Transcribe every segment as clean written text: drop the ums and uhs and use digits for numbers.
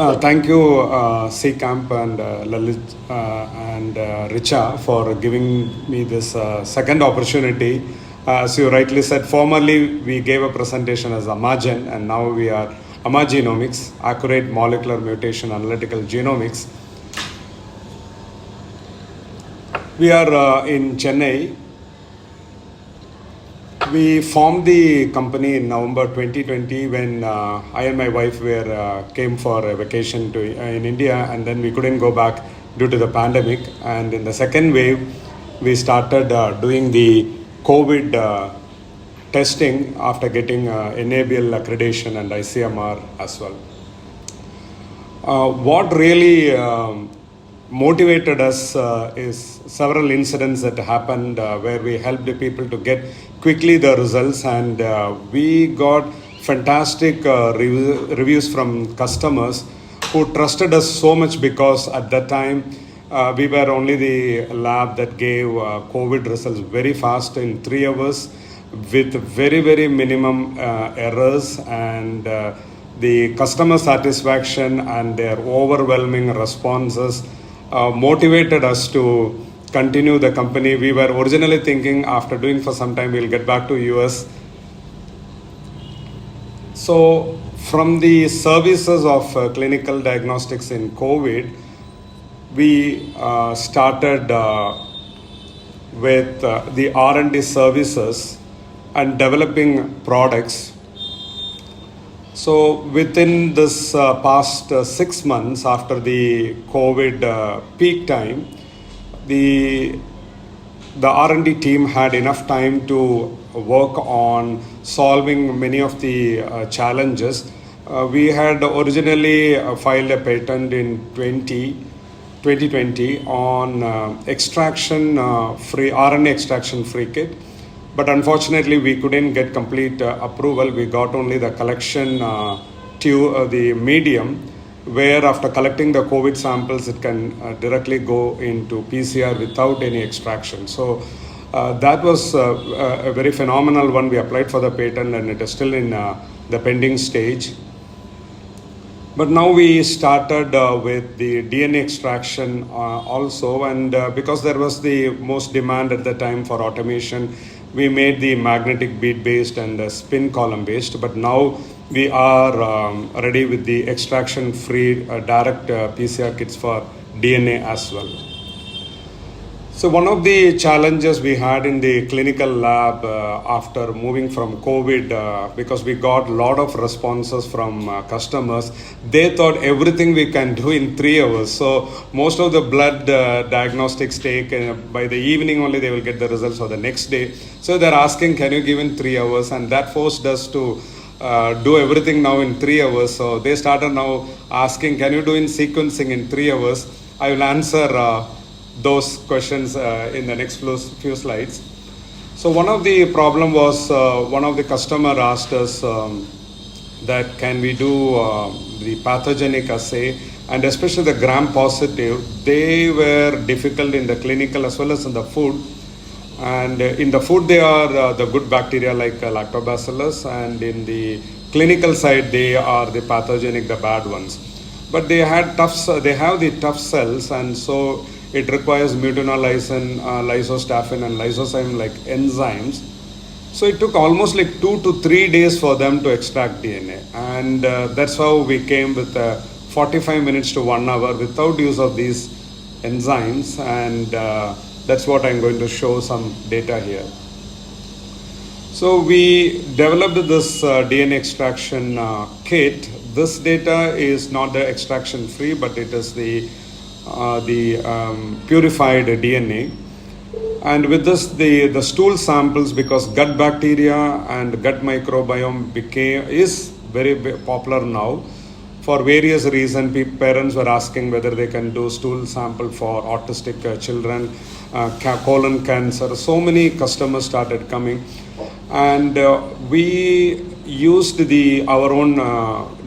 Thank you, C Camp and Lalit and Richa for giving me this second opportunity. As you rightly said, formerly we gave a presentation as AMMAGEN, and now we are AMMAGENOMICS, Accurate Molecular Mutation Analytical Genomics. We are in Chennai. We formed the company in November 2020 when I and my wife came for a vacation in India, and then we couldn't go back due to the pandemic. And in the second wave, we started doing the COVID testing after getting NABL accreditation and ICMR as well. What really motivated us is several incidents that happened where we helped the people to get quickly the results, and we got fantastic reviews from customers who trusted us so much, because at that time we were only the lab that gave COVID results very fast in 3 hours with very minimum errors, and the customer satisfaction and their overwhelming responses motivated us to continue the company. We were originally thinking after doing for some time we'll get back to US. So from the services of clinical diagnostics in COVID, we started with the R&D services and developing products. So within this past 6 months after the COVID peak time, the R&D team had enough time to work on solving many of the challenges. We had originally filed a patent in 2020 on extraction free RNA extraction free kit. But unfortunately, we couldn't get complete approval. We got only the collection the medium, where after collecting the COVID samples, it can directly go into PCR without any extraction. So that was a very phenomenal one. We applied for the patent, and it is still in the pending stage. But now we started with the DNA extraction also, and because there was the most demand at the time for automation, we made the magnetic bead based and spin column based. But now we are ready with the extraction free direct PCR kits for DNA as well. So one of the challenges we had in the clinical lab after moving from COVID, because we got a lot of responses from customers, they thought everything we can do in 3 hours. So most of the blood diagnostics take by the evening only they will get the results for the next day. So they're asking, can you give in 3 hours? And that forced us to do everything now in 3 hours. So they started now asking, can you do in sequencing in 3 hours? I will answer those questions in the next few slides. So one of the problem was one of the customer asked us that can we do the pathogenic assay, and especially the gram positive. They were difficult in the clinical as well as in the food. And in the food they are the good bacteria like lactobacillus, and in the clinical side they are the pathogenic, the bad ones. But they have the tough cells, and so it requires mutinolysine, lysostaffin and lysozyme like enzymes. So it took almost like 2 to 3 days for them to extract DNA. And that's how we came with 45 minutes to 1 hour without use of these enzymes. And that's what I'm going to show some data here. So we developed this DNA extraction kit. This data is not the extraction free, but it is the purified DNA. And with this, the stool samples, because gut bacteria and gut microbiome is very popular now. For various reasons, parents were asking whether they can do stool sample for autistic children, colon cancer. So many customers started coming, and we used our own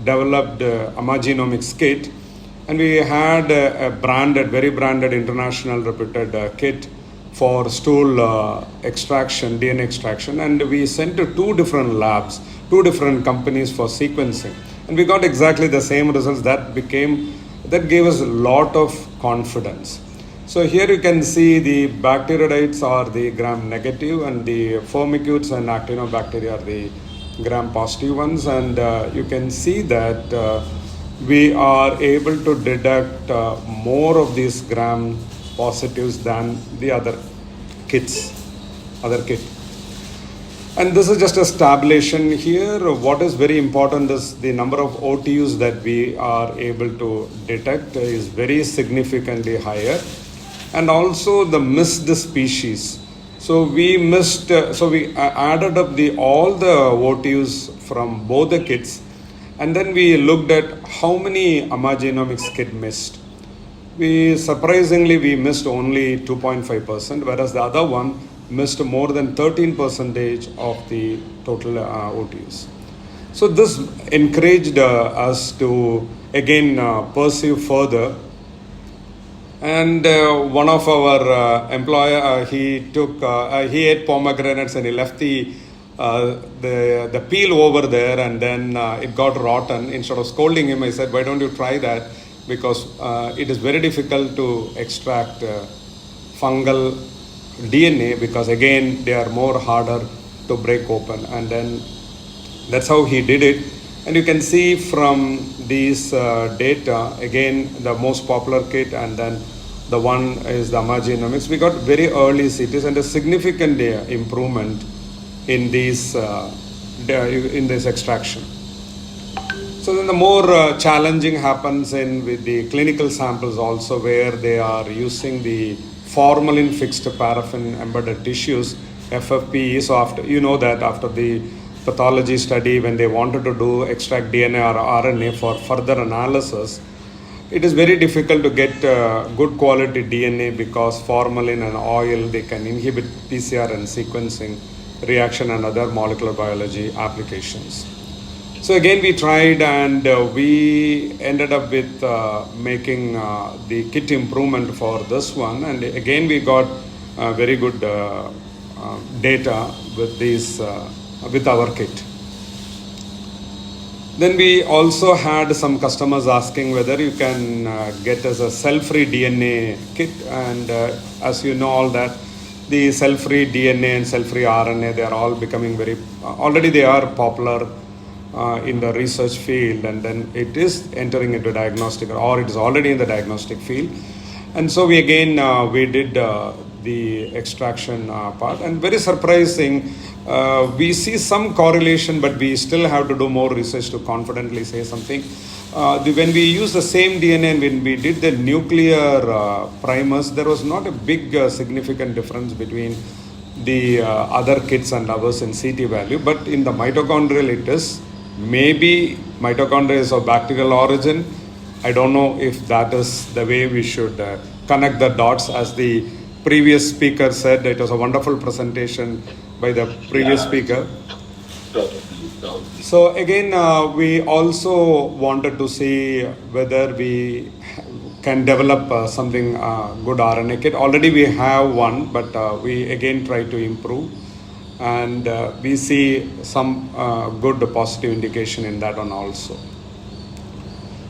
developed AMMAGENOMICS kit. And we had a very branded, international reputed kit for stool extraction, DNA extraction. And we sent to 2 different labs, 2 different companies for sequencing. And we got exactly the same results. That gave us a lot of confidence. So here you can see the bacteroidetes are the gram negative, and the firmicutes and actinobacteria are the gram positive ones. And you can see that we are able to detect more of these gram positives than the other kit. And this is just a tabulation here. What is very important is the number of OTUs that we are able to detect is very significantly higher, and also the missed species. So we added up all the OTUs from both the kits, and then we looked at how many AMMAGENOMICS kit missed. Surprisingly we missed only 2.5%, whereas the other one missed more than 13% of the total OTUs. So this encouraged us to again pursue further. And one of our employer, he ate pomegranates and he left the peel over there, and then it got rotten. Instead of scolding him, I said, why don't you try that? Because it is very difficult to extract fungal DNA, because again they are more harder to break open. And then that's how he did it. And you can see from these data, again the most popular kit, and then the one is the AMMAGENOMICS. We got very early CTs and a significant improvement in this extraction. So then the more challenging happens with the clinical samples also, where they are using the formalin fixed paraffin embedded tissues, FFPE. So after the pathology study, when they wanted to extract DNA or RNA for further analysis, it is very difficult to get good quality DNA, because formalin and oil, they can inhibit PCR and sequencing reaction and other molecular biology applications. So again we tried, and we ended up with making the kit improvement for this one, and again we got very good data with our kit. Then we also had some customers asking whether you can get us a cell-free DNA kit, and as you know all that, the cell-free DNA and cell-free RNA, they are all becoming already they are popular in the research field, and then it is entering into diagnostic, or it is already in the diagnostic field. And so we did the extraction part, and very surprising, we see some correlation, but we still have to do more research to confidently say something. When we use the same DNA and when we did the nuclear primers, there was not a big significant difference between the other kits and ours in CT value, but in the mitochondrial it is. Maybe mitochondria is of bacterial origin. I don't know if that is the way we should connect the dots. As the previous speaker said, it was a wonderful presentation by the previous speaker. So again, we also wanted to see whether we can develop something good RNA kit. Already we have one, but we again try to improve. And we see some good positive indication in that one also.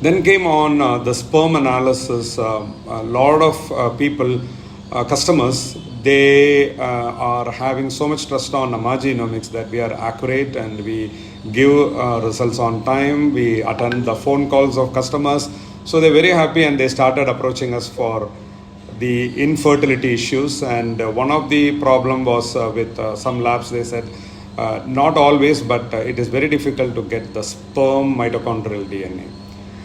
Then came on the sperm analysis. A lot of customers, they are having so much trust on AMMAGENOMICS that we are accurate and we give results on time. We attend the phone calls of customers. So they're very happy, and they started approaching us for the infertility issues. And one of the problem was with some labs, they said not always, but it is very difficult to get the sperm mitochondrial DNA.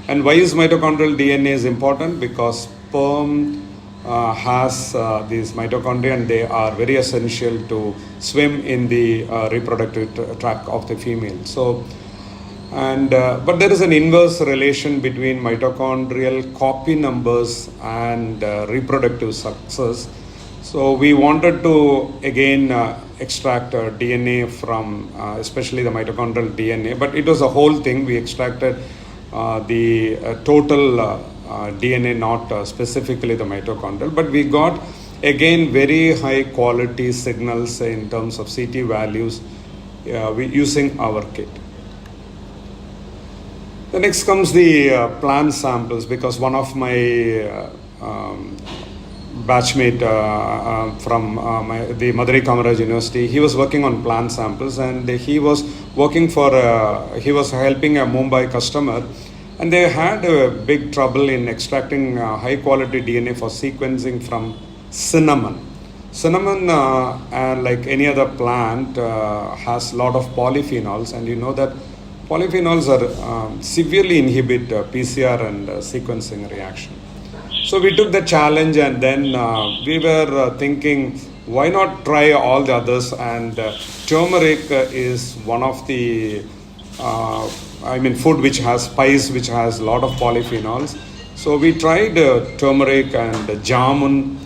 And why is mitochondrial DNA is important? Because sperm has these mitochondria, and they are very essential to swim in the reproductive tract of the female. So but there is an inverse relation between mitochondrial copy numbers and reproductive success. So we wanted to again extract DNA from especially the mitochondrial DNA, but it was a whole thing. We extracted the total DNA, not specifically the mitochondrial, but we got again very high quality signals in terms of CT values using our kit. The next comes the plant samples, because one of my batchmate from the Madurai Kamaraj University, he was working on plant samples, and he was working for, he was helping a Mumbai customer, and they had a big trouble in extracting high quality DNA for sequencing from cinnamon. Cinnamon, like any other plant, has a lot of polyphenols, and you know that polyphenols are severely inhibit PCR and sequencing reaction. So we took the challenge, and then we were thinking, why not try all the others? And turmeric is one of the, food which has spice, which has a lot of polyphenols. So we tried turmeric and jamun,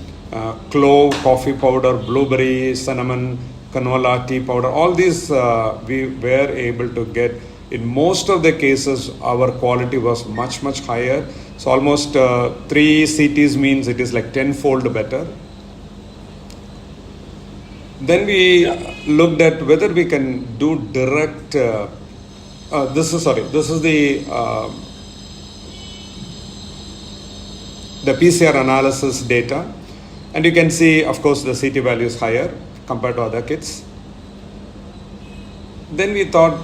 clove, coffee powder, blueberry, cinnamon, canola, tea powder. All these we were able to get. In most of the cases, our quality was much, much higher. So almost 3 CTs means it is like 10-fold better. Then we looked at whether we can do direct, this is the PCR analysis data. And you can see, of course, the CT value is higher compared to other kits. Then we thought,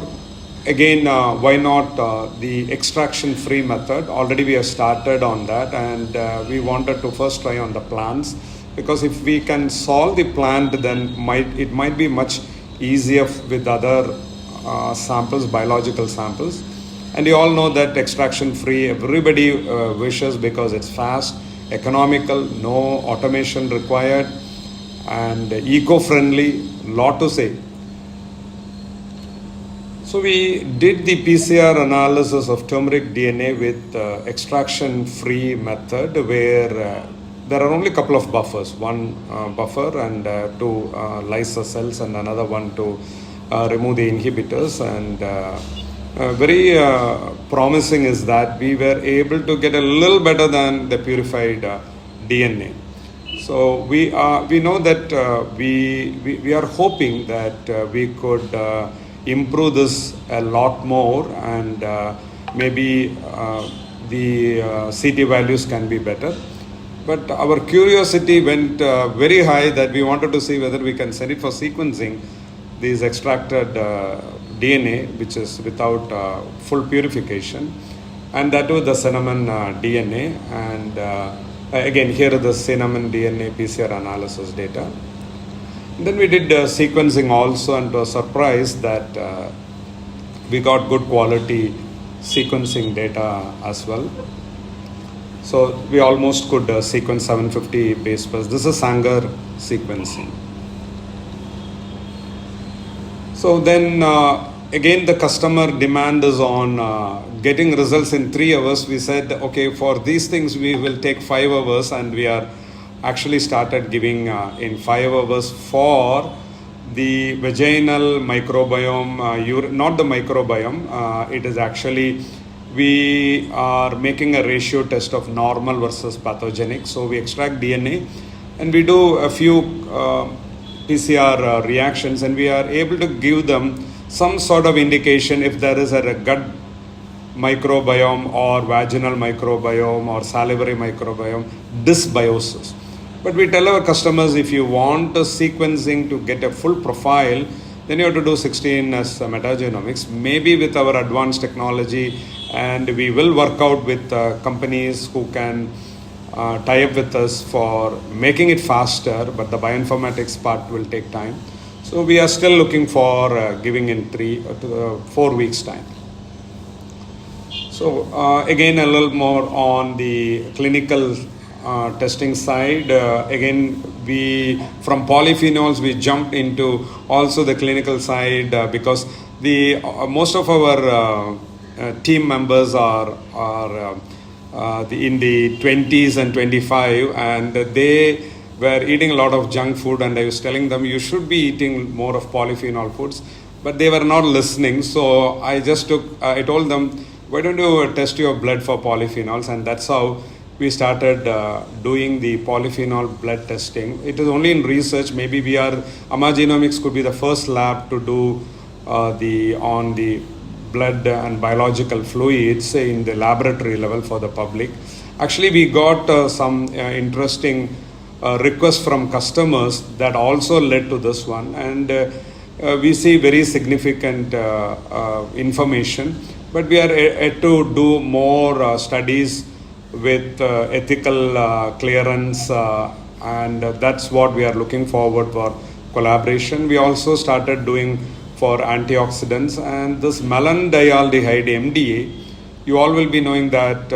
again, why not the extraction-free method? Already we have started on that, and we wanted to first try on the plants, because if we can solve the plant, then it might be much easier with other samples, biological samples. And you all know that extraction-free, everybody wishes, because it's fast, economical, no automation required, and eco-friendly, lot to say. So we did the PCR analysis of turmeric DNA with extraction-free method, where there are only a couple of buffers, one buffer and 2 lyser cells, and another one to remove the inhibitors. And very promising is that we were able to get a little better than the purified DNA. So we know that we are hoping that we could improve this a lot more, and maybe the CT values can be better. But our curiosity went very high, that we wanted to see whether we can send it for sequencing these extracted DNA, which is without full purification, and that with the cinnamon DNA. And again, here are the cinnamon DNA PCR analysis data. Then we did sequencing also, and was surprised that we got good quality sequencing data as well. So we almost could sequence 750 base pairs. This is Sanger sequencing. So then again, the customer demand is on getting results in 3 hours. We said, okay, for these things we will take 5 hours, and we are actually started giving in 5 hours for the vaginal microbiome, not the microbiome. It is actually, we are making a ratio test of normal versus pathogenic. So we extract DNA, and we do a few PCR reactions, and we are able to give them some sort of indication if there is a gut microbiome or vaginal microbiome or salivary microbiome dysbiosis. But we tell our customers, if you want a sequencing to get a full profile, then you have to do 16S metagenomics, maybe with our advanced technology, and we will work out with companies who can tie up with us for making it faster, but the bioinformatics part will take time. So we are still looking for giving in 3 to 4 weeks time. So again, a little more on the clinical testing side. Again, we from polyphenols we jumped into also the clinical side, because the most of our team members are in the 20s and 25, and they were eating a lot of junk food, and I was telling them you should be eating more of polyphenol foods, but they were not listening. So I told them, why don't you test your blood for polyphenols? And that's how we started doing the polyphenol blood testing. It is only in research. Maybe AMMAGENOMICS could be the first lab to do on the blood and biological fluids in the laboratory level for the public. Actually, we got some interesting requests from customers that also led to this one, and we see very significant information, but we are yet to do more studies with ethical clearance, and that's what we are looking forward for collaboration. We also started doing for antioxidants, and this malondialdehyde MDA, you all will be knowing that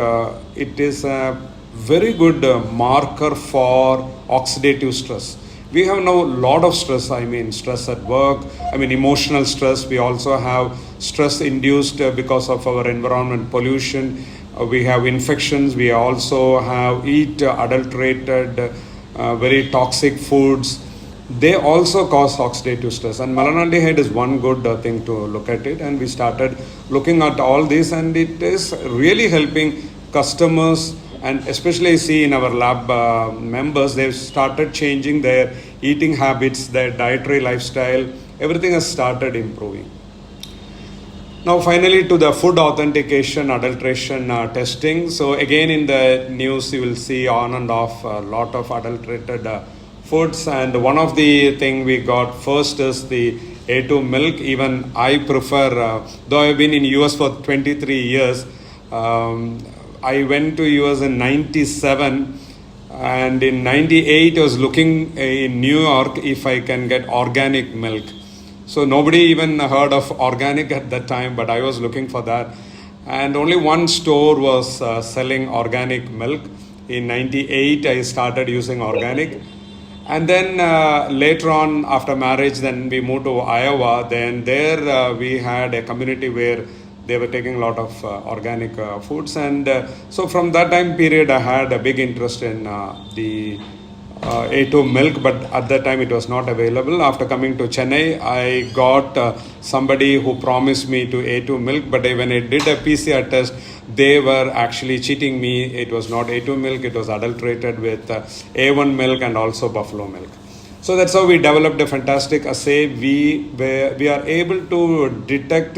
it is a very good marker for oxidative stress. We have now a lot of stress, stress at work, emotional stress. We also have stress induced because of our environment pollution. We have infections. We also have eat adulterated, very toxic foods. They also cause oxidative stress, and malondialdehyde is one good thing to look at it. And we started looking at all this, and it is really helping customers, and especially I see in our lab members, they've started changing their eating habits, their dietary lifestyle. Everything has started improving. Now finally to the food authentication, adulteration testing. So again in the news you will see on and off a lot of adulterated foods, and one of the thing we got first is the A2 milk. Even I prefer, though I've been in US for 23 years, I went to US in 97, and in 98 I was looking in New York if I can get organic milk. So nobody even heard of organic at that time, but I was looking for that, and only one store was selling organic milk. In 98 I started using organic, and then later on after marriage, then we moved to Iowa. Then there we had a community where they were taking a lot of organic foods, and so from that time period I had a big interest in the A2 milk, but at that time it was not available. After coming to Chennai, I got somebody who promised me to A2 milk, but when I did a PCR test, they were actually cheating me. It was not A2 milk, it was adulterated with A1 milk and also buffalo milk. So that's how we developed a fantastic assay. We are able to detect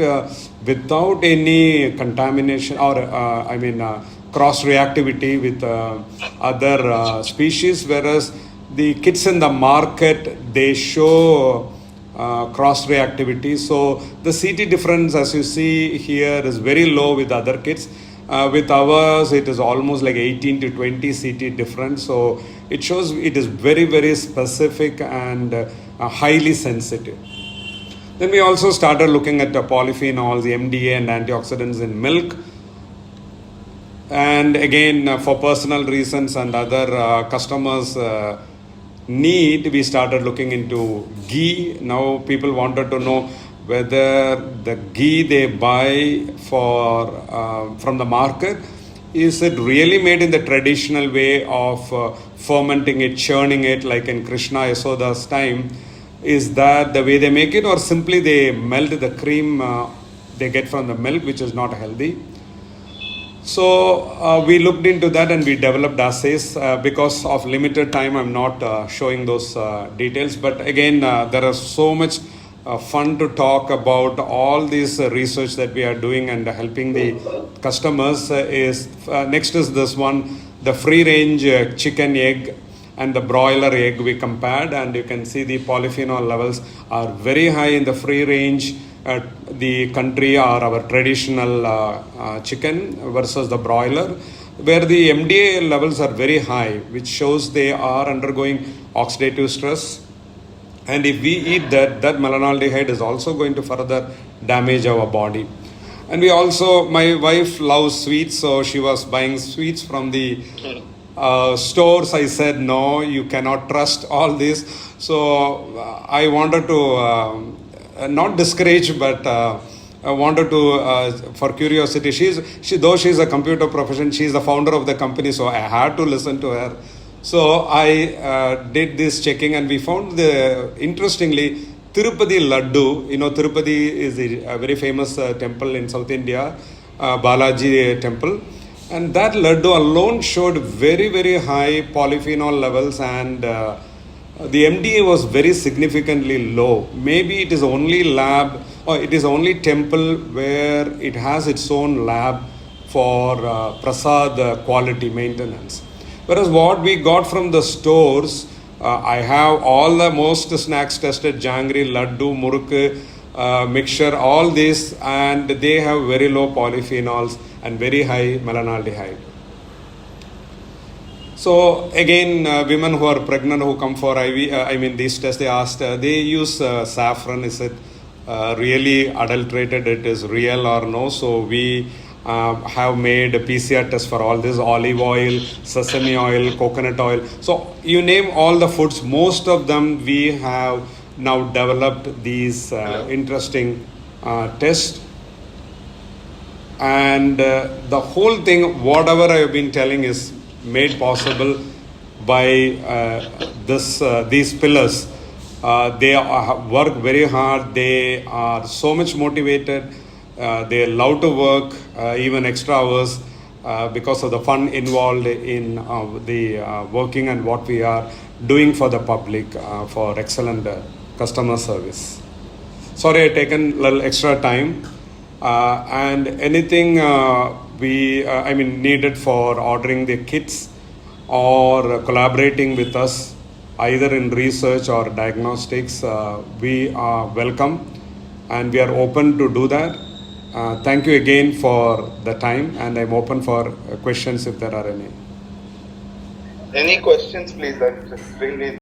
without any contamination or cross reactivity with other species, whereas the kits in the market, they show cross reactivity. So the CT difference, as you see here, is very low with other kits. With ours, it is almost like 18 to 20 CT difference. So it shows it is very, very specific and highly sensitive. Then we also started looking at the polyphenols, the MDA and antioxidants in milk. And again, for personal reasons and other customers' need, we started looking into ghee. Now people wanted to know whether the ghee they buy from the market, is it really made in the traditional way of fermenting it, churning it like in Krishna Yasoda's time? Is that the way they make it, or simply they melt the cream they get from the milk, which is not healthy? So we looked into that and we developed assays. Because of limited time, I'm not showing those details. But again, there are so much fun to talk about all this research that we are doing and helping the customers. Next is this one, the free range chicken egg and the broiler egg we compared, and you can see the polyphenol levels are very high in the free range. The country or our traditional chicken versus the broiler, where the MDA levels are very high, which shows they are undergoing oxidative stress. And if we eat that malondialdehyde is also going to further damage our body. And we also, my wife loves sweets, so she was buying sweets from the stores. I said, no, you cannot trust all this. So I wanted to not discourage, but I wanted to, for curiosity, though she's a computer professional, she's the founder of the company, so I had to listen to her. So I did this checking, and we found interestingly, Tirupati Laddu, Tirupati is a very famous temple in South India, Balaji temple. And that Laddu alone showed very, very high polyphenol levels, and the MDA was very significantly low. Maybe it is only lab, it is only temple where it has its own lab for prasad quality maintenance. Whereas what we got from the stores, I have all the most snacks tested, jangri, laddu, muruk, mixture, all this, and they have very low polyphenols and very high melanaldehyde. So again, women who are pregnant who come for IV, these tests, they asked, they use saffron. Is it really adulterated? It is real or no? So we have made a PCR test for all this: olive oil, sesame oil, coconut oil. So you name all the foods, most of them we have now developed these interesting tests. And the whole thing, whatever I have been telling, is made possible by these pillars. They work very hard. They are so much motivated. They love to work even extra hours because of the fun involved in the working and what we are doing for the public for excellent customer service. Sorry, I've taken a little extra time. And anything needed for ordering the kits or collaborating with us, either in research or diagnostics, we are welcome and we are open to do that. Thank you again for the time, and I'm open for questions if there are any. Any questions, please? Just bring me.